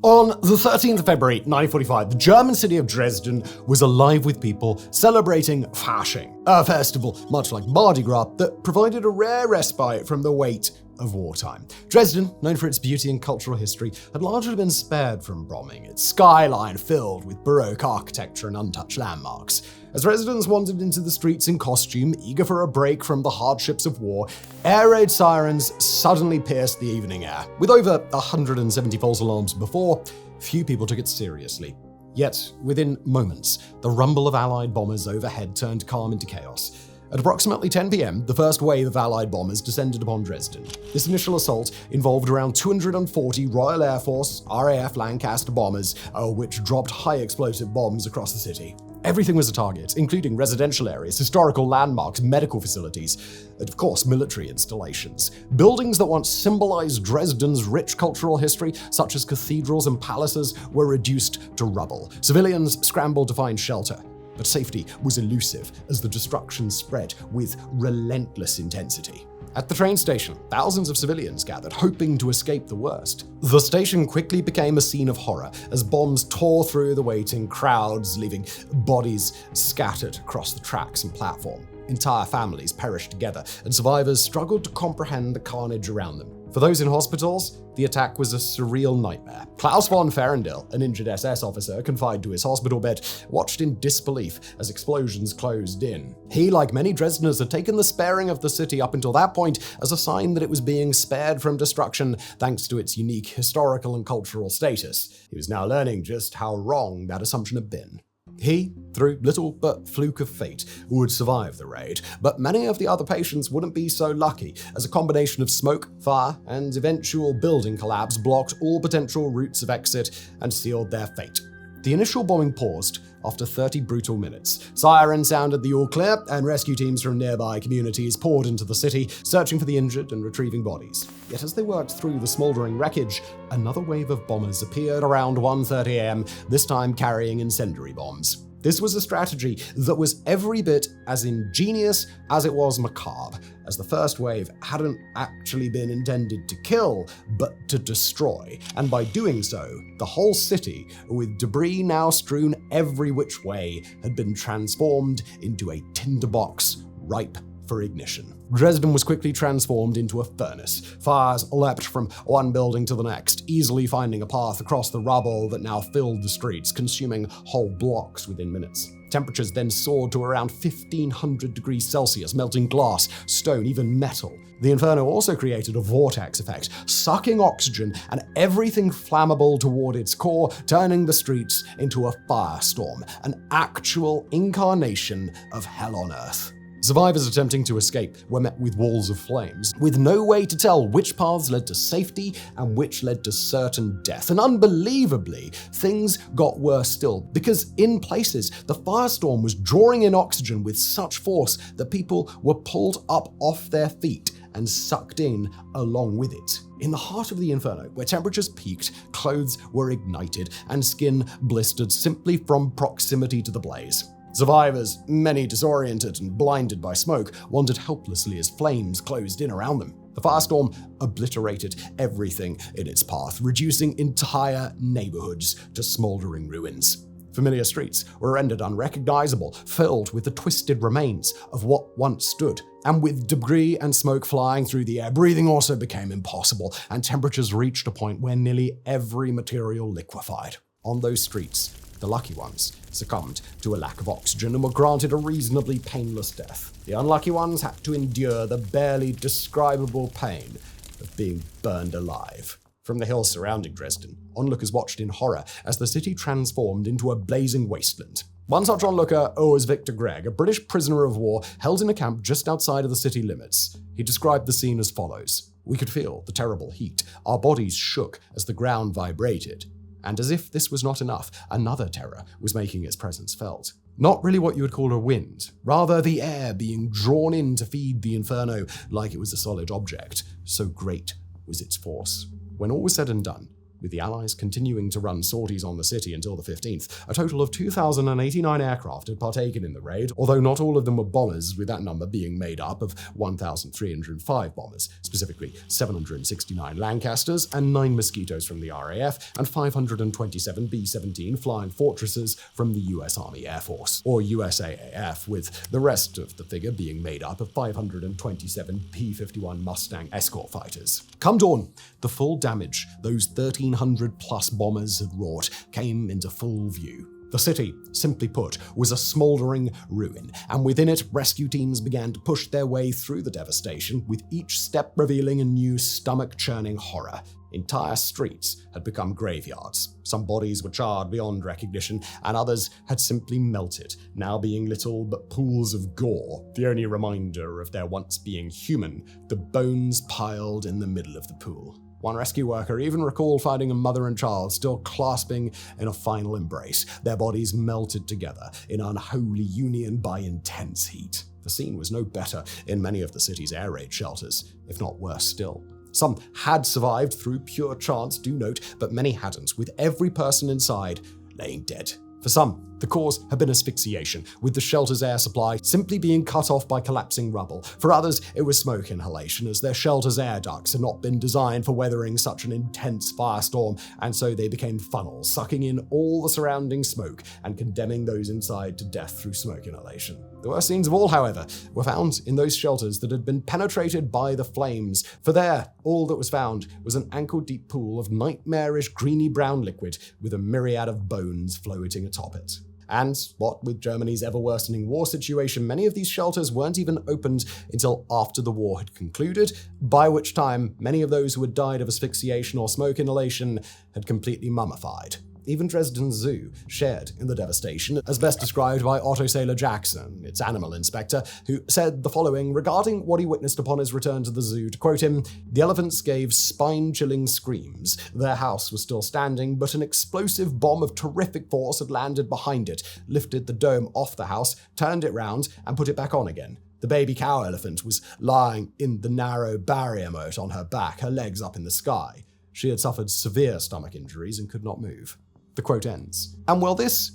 On the 13th of February 1945, the German city of Dresden was alive with people celebrating Fasching, a festival much like Mardi Gras that provided a rare respite from the weight of wartime. Dresden, known for its beauty and cultural history, had largely been spared from bombing, its skyline filled with Baroque architecture and untouched landmarks. As residents wandered into the streets in costume, eager for a break from the hardships of war, air raid sirens suddenly pierced the evening air. With over 170 false alarms before, few people took it seriously. Yet, within moments, the rumble of Allied bombers overhead turned calm into chaos. At approximately 10 p.m., the first wave of Allied bombers descended upon Dresden. This initial assault involved around 240 Royal Air Force RAF Lancaster bombers, which dropped high explosive bombs across the city. Everything was a target, including residential areas, historical landmarks, medical facilities, and of course, military installations. Buildings that once symbolized Dresden's rich cultural history, such as cathedrals and palaces, were reduced to rubble. Civilians scrambled to find shelter. But safety was elusive as the destruction spread with relentless intensity. At the train station, thousands of civilians gathered, hoping to escape the worst. The station quickly became a scene of horror as bombs tore through the waiting crowds, leaving bodies scattered across the tracks and platform. Entire families perished together, and survivors struggled to comprehend the carnage around them. For those in hospitals, the attack was a surreal nightmare. Klaus von Ferendil, an injured SS officer confined to his hospital bed, watched in disbelief as explosions closed in. He, like many Dresdeners, had taken the sparing of the city up until that point as a sign that it was being spared from destruction thanks to its unique historical and cultural status. He was now learning just how wrong that assumption had been. He, through little but fluke of fate, would survive the raid, but many of the other patients wouldn't be so lucky, as a combination of smoke, fire, and eventual building collapse blocked all potential routes of exit and sealed their fate. The initial bombing paused after 30 brutal minutes. Sirens sounded the all clear, and rescue teams from nearby communities poured into the city, searching for the injured and retrieving bodies. Yet as they worked through the smoldering wreckage, another wave of bombers appeared around 1:30 a.m., this time carrying incendiary bombs. This was a strategy that was every bit as ingenious as it was macabre, as the first wave hadn't actually been intended to kill, but to destroy, and by doing so, the whole city, with debris now strewn every which way, had been transformed into a tinderbox ripe for ignition. Dresden was quickly transformed into a furnace. Fires leapt from one building to the next, easily finding a path across the rubble that now filled the streets, consuming whole blocks within minutes. Temperatures then soared to around 1,500 degrees Celsius, melting glass, stone, even metal. The inferno also created a vortex effect, sucking oxygen and everything flammable toward its core, turning the streets into a firestorm, an actual incarnation of hell on earth. Survivors attempting to escape were met with walls of flames, with no way to tell which paths led to safety and which led to certain death. And unbelievably, things got worse still, because in places, the firestorm was drawing in oxygen with such force that people were pulled up off their feet and sucked in along with it. In the heart of the inferno, where temperatures peaked, clothes were ignited, and skin blistered simply from proximity to the blaze. Survivors, many disoriented and blinded by smoke, wandered helplessly as flames closed in around them. The firestorm obliterated everything in its path, reducing entire neighborhoods to smoldering ruins. Familiar streets were rendered unrecognizable, filled with the twisted remains of what once stood. And with debris and smoke flying through the air, breathing also became impossible, and temperatures reached a point where nearly every material liquefied. On those streets, the lucky ones succumbed to a lack of oxygen and were granted a reasonably painless death. The unlucky ones had to endure the barely describable pain of being burned alive. From the hills surrounding Dresden, onlookers watched in horror as the city transformed into a blazing wasteland. One such onlooker was Victor Gregg, a British prisoner of war held in a camp just outside of the city limits. He described the scene as follows: "We could feel the terrible heat. Our bodies shook as the ground vibrated. And as if this was not enough, another terror was making its presence felt. Not really what you would call a wind, rather the air being drawn in to feed the inferno like it was a solid object. So great was its force. When all was said and done, With the Allies continuing to run sorties on the city until the 15th, a total of 2,089 aircraft had partaken in the raid, although not all of them were bombers, with that number being made up of 1,305 bombers, specifically 769 Lancasters and 9 Mosquitoes from the RAF, and 527 B-17 Flying Fortresses from the US Army Air Force, or USAAF, with the rest of the figure being made up of 527 P-51 Mustang escort fighters. Come dawn, the full damage those 1,300-plus bombers had wrought came into full view. The city, simply put, was a smoldering ruin, and within it, rescue teams began to push their way through the devastation, with each step revealing a new stomach-churning horror. Entire streets had become graveyards. Some bodies were charred beyond recognition, and others had simply melted, now being little but pools of gore, the only reminder of their once being human, the bones piled in the middle of the pool. One rescue worker even recalled finding a mother and child still clasping in a final embrace, their bodies melted together in unholy union by intense heat. The scene was no better in many of the city's air raid shelters, if not worse still. Some had survived through pure chance, do note, but many hadn't, with every person inside laying dead. For some, the cause had been asphyxiation, with the shelter's air supply simply being cut off by collapsing rubble. For others, it was smoke inhalation, as their shelter's air ducts had not been designed for weathering such an intense firestorm, and so they became funnels, sucking in all the surrounding smoke and condemning those inside to death through smoke inhalation. The worst scenes of all, however, were found in those shelters that had been penetrated by the flames, for there, all that was found was an ankle-deep pool of nightmarish greeny-brown liquid with a myriad of bones floating atop it. And, what with Germany's ever-worsening war situation, many of these shelters weren't even opened until after the war had concluded, by which time many of those who had died of asphyxiation or smoke inhalation had completely mummified. Even Dresden Zoo shared in the devastation, as best described by Otto Sailor Jackson, its animal inspector, who said the following regarding what he witnessed upon his return to the zoo. To quote him, "The elephants gave spine-chilling screams. Their house was still standing, but an explosive bomb of terrific force had landed behind it, lifted the dome off the house, turned it round, and put it back on again. The baby cow elephant was lying in the narrow barrier moat on her back, her legs up in the sky. She had suffered severe stomach injuries and could not move." The quote ends. And well, this,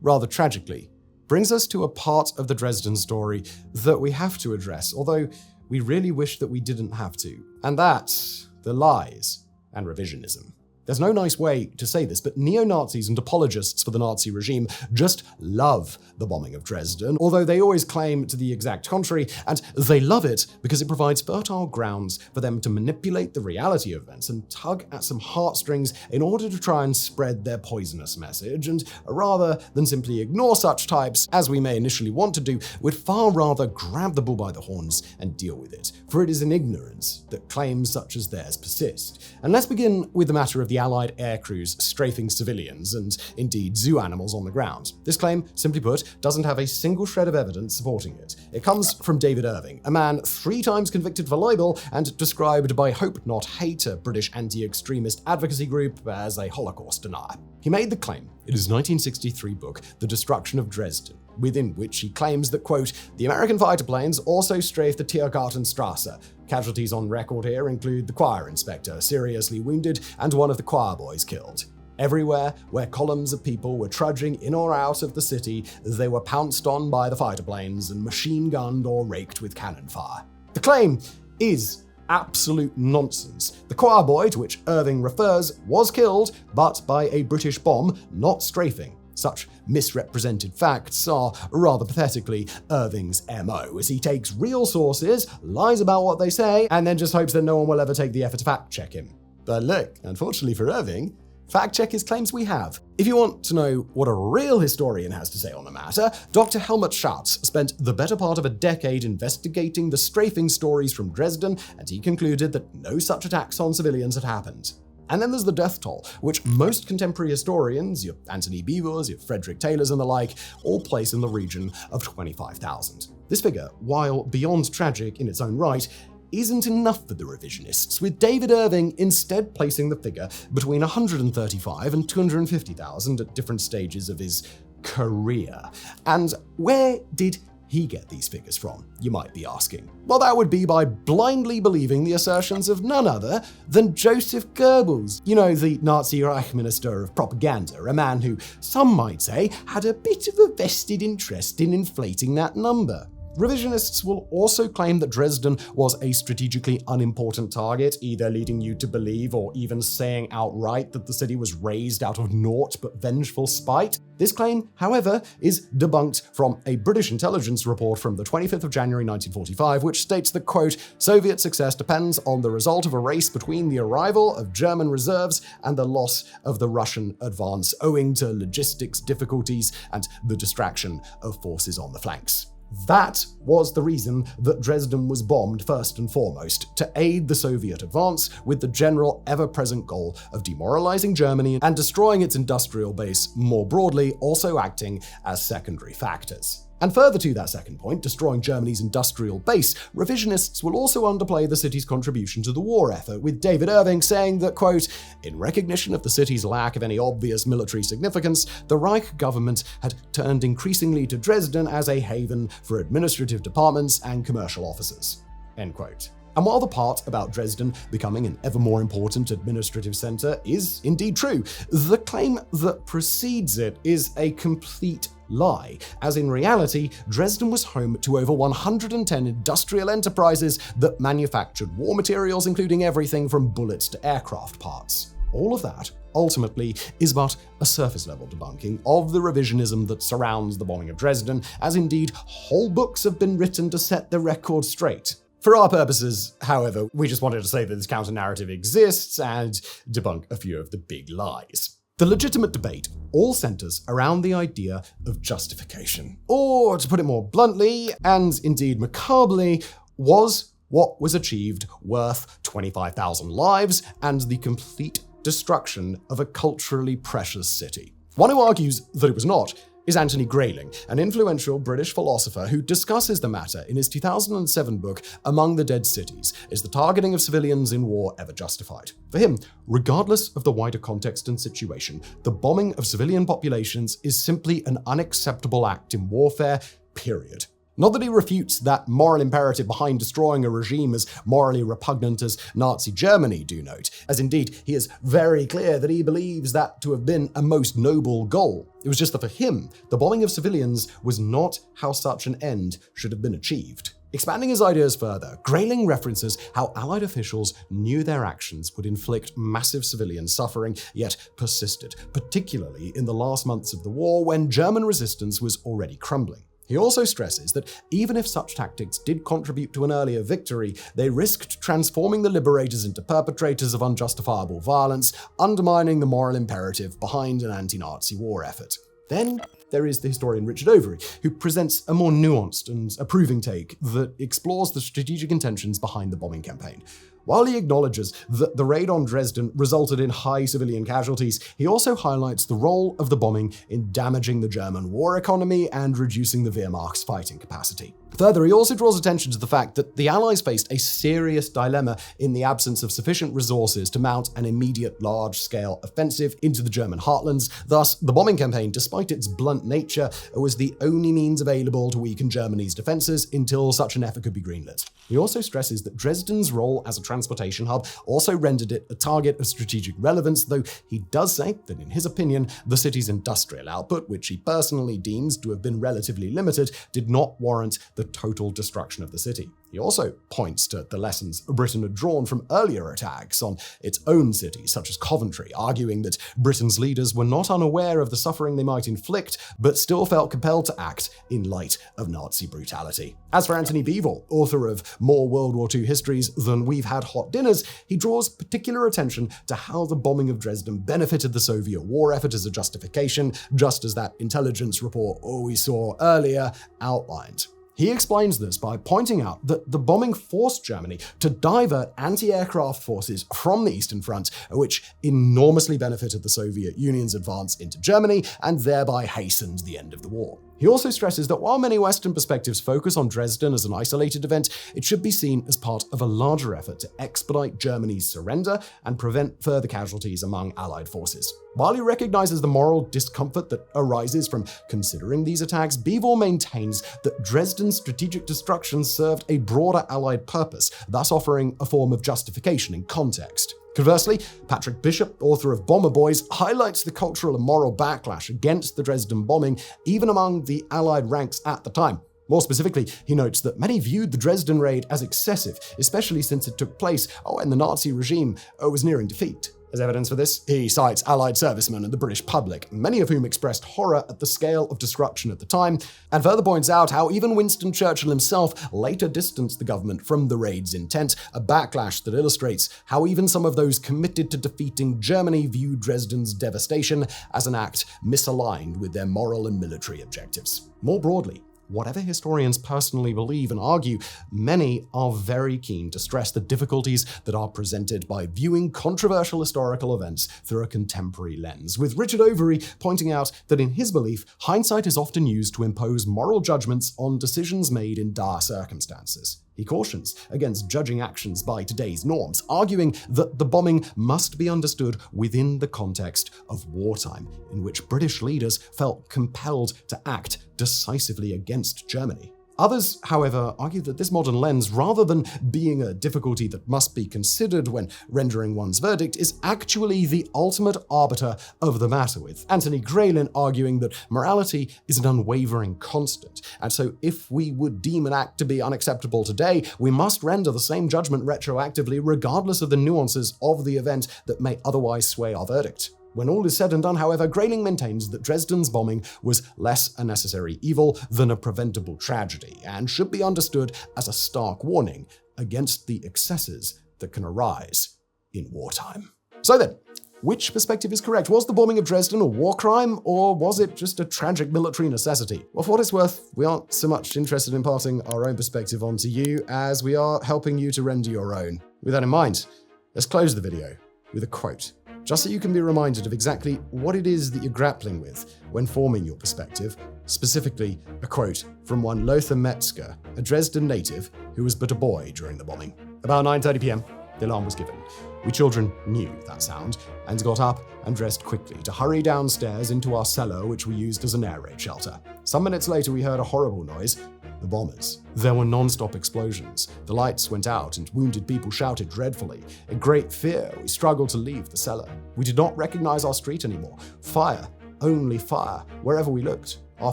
rather tragically, brings us to a part of the Dresden story that we have to address, although we really wish that we didn't have to. And that's the lies and revisionism. There's no nice way to say this, but neo-Nazis and apologists for the Nazi regime just love the bombing of Dresden, although they always claim to the exact contrary, and they love it because it provides fertile grounds for them to manipulate the reality of events and tug at some heartstrings in order to try and spread their poisonous message, and rather than simply ignore such types, as we may initially want to do, would far rather grab the bull by the horns and deal with it, for it is in ignorance that claims such as theirs persist. And let's begin with the matter of the Allied air crews strafing civilians and, indeed, zoo animals on the ground. This claim, simply put, doesn't have a single shred of evidence supporting it. It comes from David Irving, a man 3 times convicted for libel and described by Hope Not Hate, a British anti-extremist advocacy group, as a Holocaust denier. He made the claim in his 1963 book, The Destruction of Dresden, within which he claims that, quote, "The American fighter planes also strafed the Tiergartenstrasse. Casualties on record here include the choir inspector, seriously wounded, and one of the choir boys killed. Everywhere where columns of people were trudging in or out of the city, they were pounced on by the fighter planes and machine-gunned or raked with cannon fire." The claim is absolute nonsense. The choir boy, to which Irving refers, was killed, but by a British bomb, not strafing. Such misrepresented facts are, rather pathetically, Irving's MO, as he takes real sources, lies about what they say, and then just hopes that no one will ever take the effort to fact-check him. But look, unfortunately for Irving, fact-check his claims we have. If you want to know what a real historian has to say on the matter, Dr. Helmut Schatz spent the better part of a decade investigating the strafing stories from Dresden, and he concluded that no such attacks on civilians had happened. And then there's the death toll, which most contemporary historians, your Anthony Beevors, your Frederick Taylors and the like, all place in the region of 25,000. This figure, while beyond tragic in its own right, isn't enough for the revisionists, with David Irving instead placing the figure between 135 and 250,000 at different stages of his career. And where did he get these figures from, you might be asking? Well, that would be by blindly believing the assertions of none other than Joseph Goebbels, the Nazi Reich Minister of Propaganda, a man who, some might say, had a bit of a vested interest in inflating that number. Revisionists will also claim that Dresden was a strategically unimportant target, either leading you to believe or even saying outright that the city was raised out of naught but vengeful spite. This claim, however, is debunked from a British intelligence report from the 25th of January 1945, which states that, quote, Soviet success depends on the result of a race between the arrival of German reserves and the loss of the Russian advance owing to logistics difficulties and the distraction of forces on the flanks. That was the reason that Dresden was bombed first and foremost, to aid the Soviet advance with the general ever-present goal of demoralizing Germany and destroying its industrial base more broadly, also acting as secondary factors. And further to that second point, destroying Germany's industrial base, revisionists will also underplay the city's contribution to the war effort, with David Irving saying that, quote, in recognition of the city's lack of any obvious military significance, the Reich government had turned increasingly to Dresden as a haven for administrative departments and commercial offices, end quote. And while the part about Dresden becoming an ever more important administrative center is indeed true, the claim that precedes it is a complete lie, as in reality, Dresden was home to over 110 industrial enterprises that manufactured war materials, including everything from bullets to aircraft parts. All of that, ultimately, is but a surface-level debunking of the revisionism that surrounds the bombing of Dresden, as indeed whole books have been written to set the record straight. For our purposes, however, we just wanted to say that this counter-narrative exists and debunk a few of the big lies. The legitimate debate all centers around the idea of justification. Or, to put it more bluntly, and indeed macabrely, was what was achieved worth 25,000 lives and the complete destruction of a culturally precious city? One who argues that it was not is Anthony Grayling, an influential British philosopher who discusses the matter in his 2007 book, Among the Dead Cities: Is the Targeting of Civilians in War Ever Justified? For him, regardless of the wider context and situation, the bombing of civilian populations is simply an unacceptable act in warfare, period. Not that he refutes that moral imperative behind destroying a regime as morally repugnant as Nazi Germany, do note, as indeed he is very clear that he believes that to have been a most noble goal. It was just that for him, the bombing of civilians was not how such an end should have been achieved. Expanding his ideas further, Grayling references how Allied officials knew their actions would inflict massive civilian suffering, yet persisted, particularly in the last months of the war when German resistance was already crumbling. He also stresses that even if such tactics did contribute to an earlier victory, they risked transforming the liberators into perpetrators of unjustifiable violence, undermining the moral imperative behind an anti-Nazi war effort. Then there is the historian Richard Overy, who presents a more nuanced and approving take that explores the strategic intentions behind the bombing campaign. While he acknowledges that the raid on Dresden resulted in high civilian casualties, he also highlights the role of the bombing in damaging the German war economy and reducing the Wehrmacht's fighting capacity. Further, he also draws attention to the fact that the Allies faced a serious dilemma in the absence of sufficient resources to mount an immediate large-scale offensive into the German heartlands. Thus, the bombing campaign, despite its blunt nature, was the only means available to weaken Germany's defenses until such an effort could be greenlit. He also stresses that Dresden's role as a transportation hub also rendered it a target of strategic relevance, though he does say that in his opinion, the city's industrial output, which he personally deems to have been relatively limited, did not warrant the total destruction of the city. He also points to the lessons Britain had drawn from earlier attacks on its own cities, such as Coventry, arguing that Britain's leaders were not unaware of the suffering they might inflict, but still felt compelled to act in light of Nazi brutality. As for Anthony Beevor, author of more World War II histories than we've had hot dinners, he draws particular attention to how the bombing of Dresden benefited the Soviet war effort as a justification, just as that intelligence report we saw earlier outlined. He explains this by pointing out that the bombing forced Germany to divert anti-aircraft forces from the Eastern Front, which enormously benefited the Soviet Union's advance into Germany and thereby hastened the end of the war. He also stresses that while many Western perspectives focus on Dresden as an isolated event, it should be seen as part of a larger effort to expedite Germany's surrender and prevent further casualties among Allied forces. While he recognizes the moral discomfort that arises from considering these attacks, Beevor maintains that Dresden's strategic destruction served a broader Allied purpose, thus offering a form of justification in context. Conversely, Patrick Bishop, author of Bomber Boys, highlights the cultural and moral backlash against the Dresden bombing, even among the Allied ranks at the time. More specifically, he notes that many viewed the Dresden raid as excessive, especially since it took place when the Nazi regime was nearing defeat. As evidence for this, he cites Allied servicemen and the British public, many of whom expressed horror at the scale of destruction at the time, and further points out how even Winston Churchill himself later distanced the government from the raid's intent, a backlash that illustrates how even some of those committed to defeating Germany viewed Dresden's devastation as an act misaligned with their moral and military objectives. More broadly, whatever historians personally believe and argue, many are very keen to stress the difficulties that are presented by viewing controversial historical events through a contemporary lens, with Richard Overy pointing out that in his belief, hindsight is often used to impose moral judgments on decisions made in dire circumstances. He cautions against judging actions by today's norms, arguing that the bombing must be understood within the context of wartime, in which British leaders felt compelled to act decisively against Germany. Others, however, argue that this modern lens, rather than being a difficulty that must be considered when rendering one's verdict, is actually the ultimate arbiter of the matter, with Anthony Graylin arguing that morality is an unwavering constant, and so if we would deem an act to be unacceptable today, we must render the same judgment retroactively regardless of the nuances of the event that may otherwise sway our verdict. When all is said and done, however, Grayling maintains that Dresden's bombing was less a necessary evil than a preventable tragedy, and should be understood as a stark warning against the excesses that can arise in wartime. So then, which perspective is correct? Was the bombing of Dresden a war crime, or was it just a tragic military necessity? Well, for what it's worth, we aren't so much interested in imparting our own perspective onto you as we are helping you to render your own. With that in mind, let's close the video with a quote, just so you can be reminded of exactly what it is that you're grappling with when forming your perspective, specifically a quote from one Lothar Metzger, a Dresden native who was but a boy during the bombing. About 9:30 p.m, the alarm was given. We children knew that sound and got up and dressed quickly to hurry downstairs into our cellar, which we used as an air raid shelter. Some minutes later, we heard a horrible noise. The bombers. There were non-stop explosions. The lights went out and wounded people shouted dreadfully. In great fear, we struggled to leave the cellar. We did not recognize our street anymore. Fire, only fire, wherever we looked. Our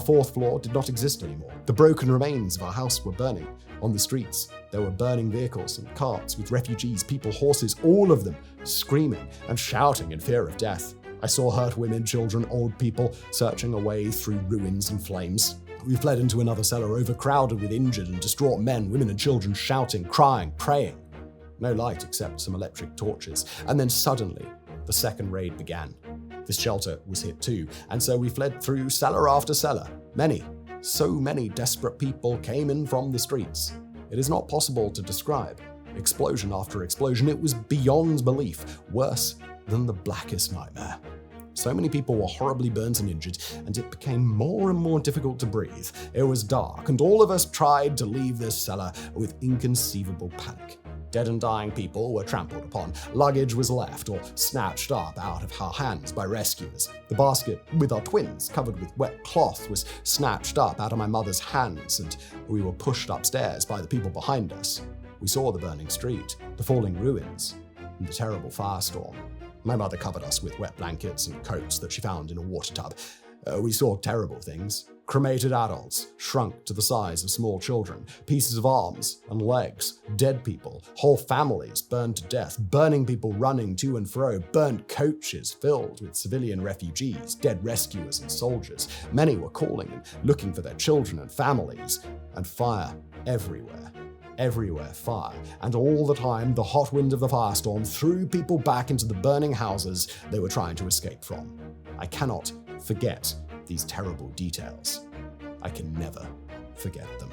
fourth floor did not exist anymore. The broken remains of our house were burning. On the streets, there were burning vehicles and carts with refugees, people, horses, all of them screaming and shouting in fear of death. I saw hurt women, children, old people searching a way through ruins and flames. We fled into another cellar, overcrowded with injured and distraught men, women and children shouting, crying, praying. No light except some electric torches. And then suddenly, the second raid began. This shelter was hit too, and so we fled through cellar after cellar. So many desperate people came in from the streets. It is not possible to describe. Explosion after explosion, it was beyond belief, worse than the blackest nightmare. So many people were horribly burnt and injured, and it became more and more difficult to breathe. It was dark, and all of us tried to leave this cellar with inconceivable panic. Dead and dying people were trampled upon. Luggage was left or snatched up out of our hands by rescuers. The basket with our twins, covered with wet cloth, was snatched up out of my mother's hands, and we were pushed upstairs by the people behind us. We saw the burning street, the falling ruins, and the terrible firestorm. My mother covered us with wet blankets and coats that she found in a water tub. We saw terrible things. Cremated adults, shrunk to the size of small children, pieces of arms and legs, dead people, whole families burned to death, burning people running to and fro, burnt coaches filled with civilian refugees, dead rescuers and soldiers. Many were calling and looking for their children and families, and fire everywhere. Everywhere fire, and all the time the hot wind of the firestorm threw people back into the burning houses they were trying to escape from. I cannot forget these terrible details. I can never forget them.